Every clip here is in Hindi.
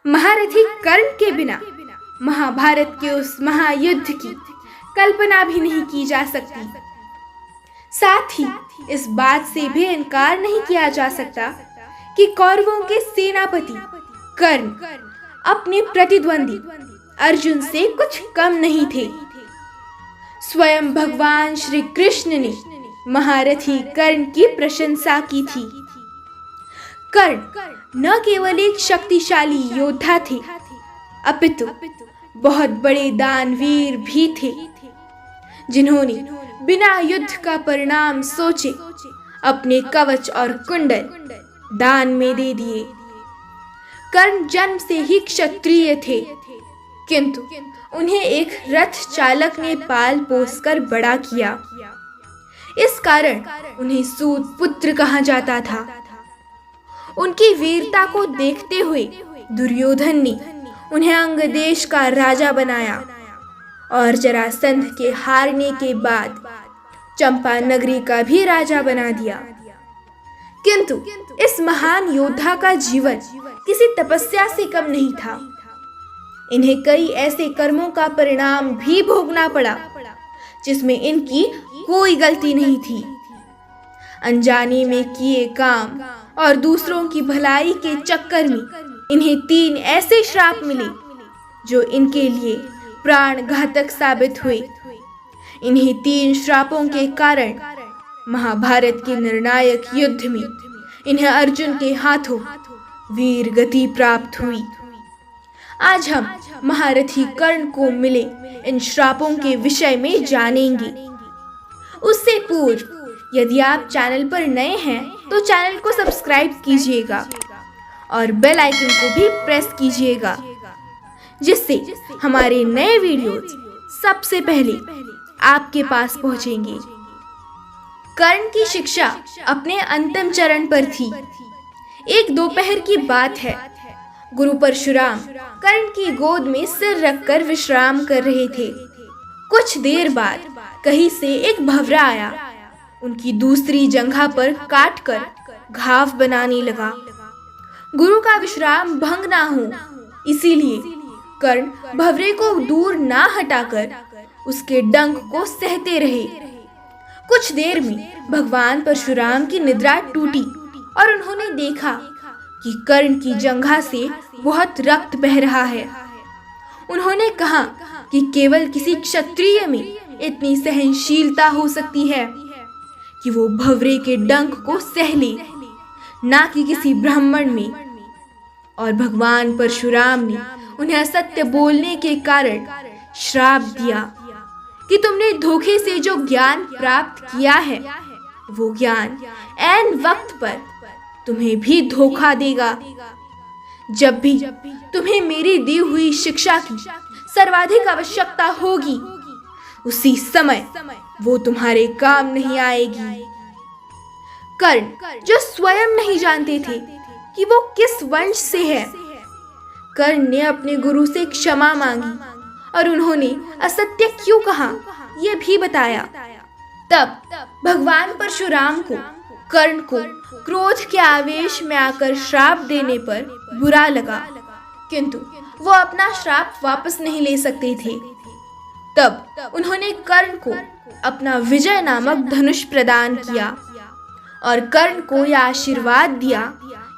महारथी कर्ण के बिना महाभारत के उस महायुद्ध की कल्पना भी नहीं की जा सकती। साथ ही इस बात से भी इनकार नहीं किया जा सकता कि कौरवों के सेनापति कर्ण अपने प्रतिद्वंदी अर्जुन से कुछ कम नहीं थे। स्वयं भगवान श्री कृष्ण ने महारथी कर्ण की प्रशंसा की थी। कर्ण न केवल एक शक्तिशाली योद्धा थे, अपितु बहुत बड़े दानवीर भी थे, जिन्होंने बिना युद्ध का परिणाम सोचे अपने कवच और कुंडल दान में दे दिए। कर्ण जन्म से ही क्षत्रिय थे, किंतु उन्हें एक रथ चालक ने पाल पोस कर बड़ा किया। इस कारण उन्हें सूत पुत्र कहा जाता था। उनकी वीरता को देखते हुए दुर्योधन ने उन्हें अंग देश का राजा बनाया और जरासंध के हारने के बाद चंपा नगरी का भी राजा बना दिया। किंतु इस महान योद्धा का जीवन किसी तपस्या से कम नहीं था। इन्हें कई ऐसे कर्मों का परिणाम भी भोगना पड़ा जिसमें इनकी कोई गलती नहीं थी। अनजाने में किए काम और दूसरों की भलाई के चक्कर में इन्हें 3 ऐसे श्राप मिले जो इनके लिए प्राण घातक साबित हुए। इन्हीं 3 श्रापों के कारण महाभारत के निर्णायक युद्ध में इन्हें अर्जुन के हाथों वीर गति प्राप्त हुई। आज हम महारथी कर्ण को मिले इन श्रापों के विषय में जानेंगे। उससे पूर्व यदि आप चैनल पर नए हैं तो चैनल को सब्सक्राइब कीजिएगा और बेल आइकन को भी प्रेस कीजिएगा, जिससे हमारे नए वीडियोस सबसे पहले आपके पास पहुंचेंगे। कर्ण की शिक्षा अपने अंतिम चरण पर थी। एक दोपहर की बात है, गुरु परशुराम कर्ण की गोद में सिर रखकर विश्राम कर रहे थे। कुछ देर बाद कहीं से एक भंवरा आया, उनकी दूसरी जंघा पर काटकर घाव बनाने लगा। गुरु का विश्राम भंग ना हो, इसीलिए कर्ण भंवरे को दूर ना हटाकर उसके डंक को सहते रहे। कुछ देर में भगवान परशुराम की निद्रा टूटी और उन्होंने देखा कि कर्ण की जंघा से बहुत रक्त बह रहा है। उन्होंने कहा कि केवल किसी क्षत्रिय में इतनी सहनशीलता हो सकती है कि वो भंवरे के डंक को सह ले, ना कि किसी ब्राह्मण में। और भगवान परशुराम ने उन्हें असत्य बोलने के कारण श्राप दिया कि तुमने धोखे से जो ज्ञान प्राप्त किया है वो ज्ञान ऐन वक्त पर तुम्हें भी धोखा देगा। जब भी तुम्हें मेरी दी हुई शिक्षा की सर्वाधिक आवश्यकता होगी, उसी समय वो तुम्हारे काम नहीं आएगी। कर्ण जो स्वयं नहीं जानते थे कि वो किस वंश से है, कर्ण ने अपने गुरु से क्षमा मांगी और उन्होंने असत्य क्यों कहा ये भी बताया। तब भगवान परशुराम को कर्ण को क्रोध के आवेश में आकर श्राप देने पर बुरा लगा, किंतु वो अपना श्राप वापस नहीं ले सकते थे। तब उन्होंने कर्ण को अपना विजय नामक धनुष प्रदान किया और कर्ण को यह आशीर्वाद दिया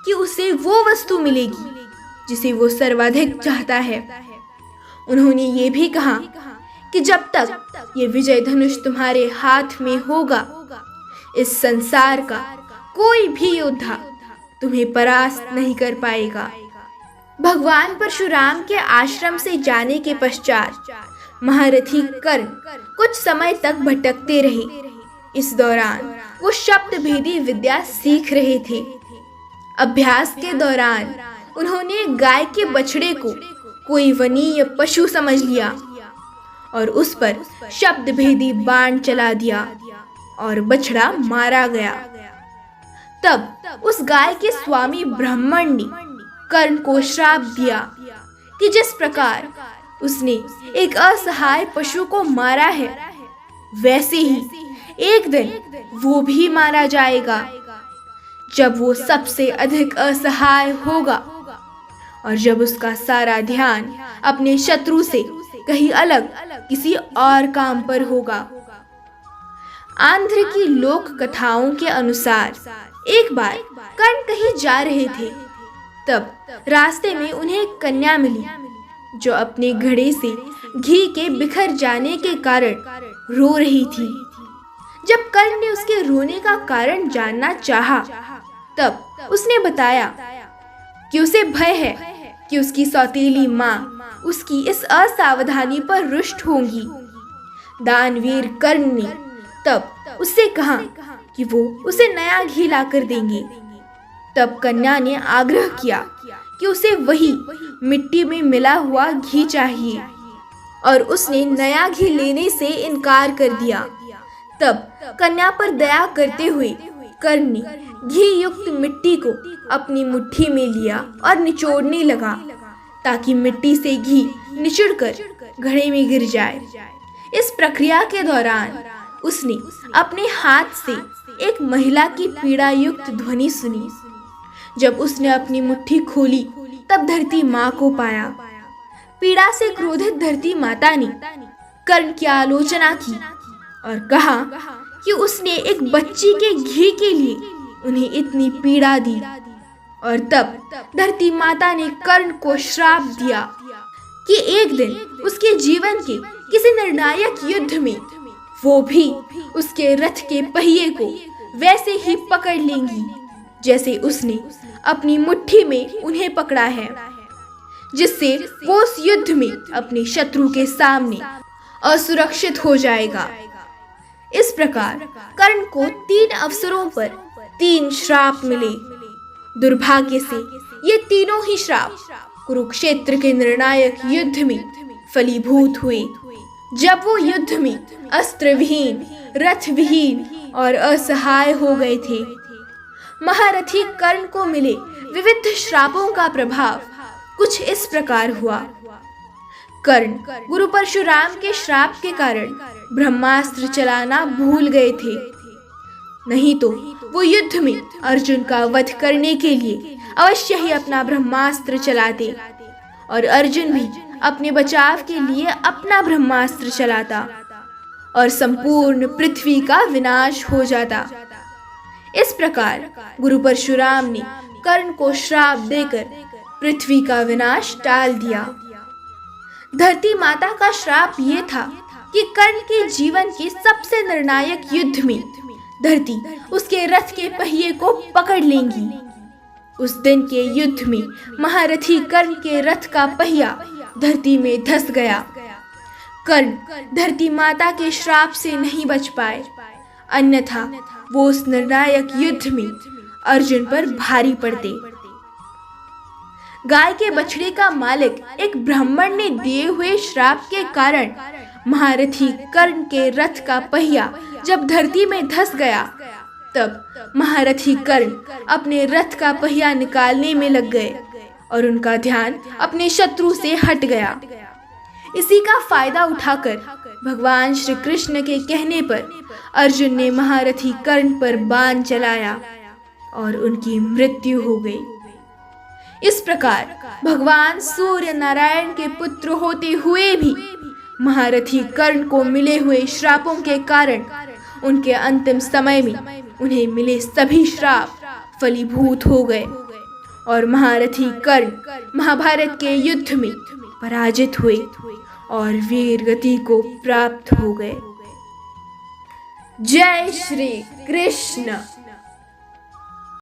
कि उसे वो वस्तु मिलेगी जिसे वो सर्वाधिक चाहता है। उन्होंने ये भी कहा कि जब तक ये विजय धनुष तुम्हारे हाथ में होगा, इस संसार का कोई भी योद्धा तुम्हें परास्त नहीं कर पाएगा। भगवान परशुराम के आश्रम से जाने के पश्चात महारथी कर्ण कुछ समय तक भटकते रहे। इस दौरान वो शब्द भेदी विद्या सीख रहे थे। अभ्यास के दौरान उन्होंने गाय के बछड़े को कोई वनीय पशु समझ लिया और उस पर शब्द भेदी बाण चला दिया और बछड़ा मारा गया। तब उस गाय के स्वामी ब्राह्मण ने कर्ण को श्राप दिया कि जिस प्रकार उसने एक असहाय पशु को मारा है, वैसे ही एक दिन वो भी मारा जाएगा। जब वो सबसे अधिक असहाय होगा, और जब उसका सारा ध्यान अपने शत्रु से कहीं अलग किसी और काम पर होगा। आंध्र की लोक कथाओं के अनुसार एक बार कर्ण कहीं जा रहे थे, तब रास्ते में उन्हें एक कन्या मिली जो अपने घड़े से घी के बिखर जाने के कारण रो रही थी। जब कर्ण ने उसके रोने का कारण जानना चाहा, तब उसने बताया कि उसे भय है कि उसकी सौतेली माँ उसकी इस असावधानी पर रुष्ट होंगी। दानवीर कर्ण ने तब उससे कहा कि वो उसे नया घी लाकर देंगे। तब कन्या ने आग्रह किया कि उसे वही मिट्टी में मिला हुआ घी चाहिए और उसने नया घी लेने से इनकार कर दिया। तब कन्या पर दया करते हुए कर्ण ने घी युक्त मिट्टी को अपनी मुट्ठी में लिया और निचोड़ने लगा ताकि मिट्टी से घी निचुड़कर घड़े में गिर जाए। इस प्रक्रिया के दौरान उसने अपने हाथ से एक महिला की पीड़ा युक्त ध्वनि सुनी। जब उसने अपनी मुट्ठी खोली तब धरती माँ को पाया। पीड़ा से क्रोधित धरती माता ने कर्ण की आलोचना की और कहा कि उसने एक बच्ची के घी के लिए उन्हें इतनी पीड़ा दी। और तब धरती माता ने कर्ण को श्राप दिया कि एक दिन उसके जीवन के किसी निर्णायक युद्ध में वो भी उसके रथ के पहिए को वैसे ही पकड़ लेंगी जैसे उसने अपनी मुट्ठी में उन्हें पकड़ा है, जिससे वो उस युद्ध में अपने शत्रु के सामने असुरक्षित हो जाएगा। इस प्रकार कर्ण को 3 अवसरों पर 3 श्राप मिले। दुर्भाग्य से ये तीनों ही श्राप कुरुक्षेत्र के निर्णायक युद्ध में फलीभूत हुए, जब वो युद्ध में अस्त्रविहीन, रथविहीन और असहाय हो गए थे। महारथी कर्ण को मिले विविध श्रापों का प्रभाव कुछ इस प्रकार हुआ। कर्ण गुरु परशुराम के श्राप के कारण ब्रह्मास्त्र चलाना भूल गए थे, नहीं तो वो युद्ध में अर्जुन का वध करने के लिए अवश्य ही अपना ब्रह्मास्त्र चलाते और अर्जुन भी अपने बचाव के लिए अपना ब्रह्मास्त्र चलाता और संपूर्ण पृथ्वी का विनाश हो जाता। इस प्रकार गुरु परशुराम ने कर्ण को श्राप देकर पृथ्वी का विनाश टाल दिया। धरती माता का श्राप ये था कि कर्ण के जीवन के सबसे निर्णायक युद्ध में धरती उसके रथ के पहिए को पकड़ लेंगी। उस दिन के युद्ध में महारथी कर्ण के रथ का पहिया धरती में धंस गया। कर्ण धरती माता के श्राप से नहीं बच पाए, अन्यथा वो उस निर्णायक युद्ध में अर्जुन पर भारी पड़ते। गाय के बछड़े का मालिक एक ब्राह्मण ने दिए हुए श्राप के कारण महारथी कर्ण के रथ का पहिया जब धरती में धंस गया, तब महारथी कर्ण अपने रथ का पहिया निकालने में लग गए और उनका ध्यान अपने शत्रु से हट गया। इसी का फायदा उठाकर भगवान श्री कृष्ण के कहने पर अर्जुन ने महारथी कर्ण पर बाण चलाया और उनकी मृत्यु हो गई। इस प्रकार भगवान सूर्य नारायण के पुत्र होते हुए भी महारथी कर्ण को मिले हुए श्रापों के कारण उनके अंतिम समय में उन्हें मिले सभी श्राप फलीभूत हो गए और महारथी कर्ण महाभारत के युद्ध में पराजित हुए और वीर गति को प्राप्त हो गए। जय श्री कृष्ण।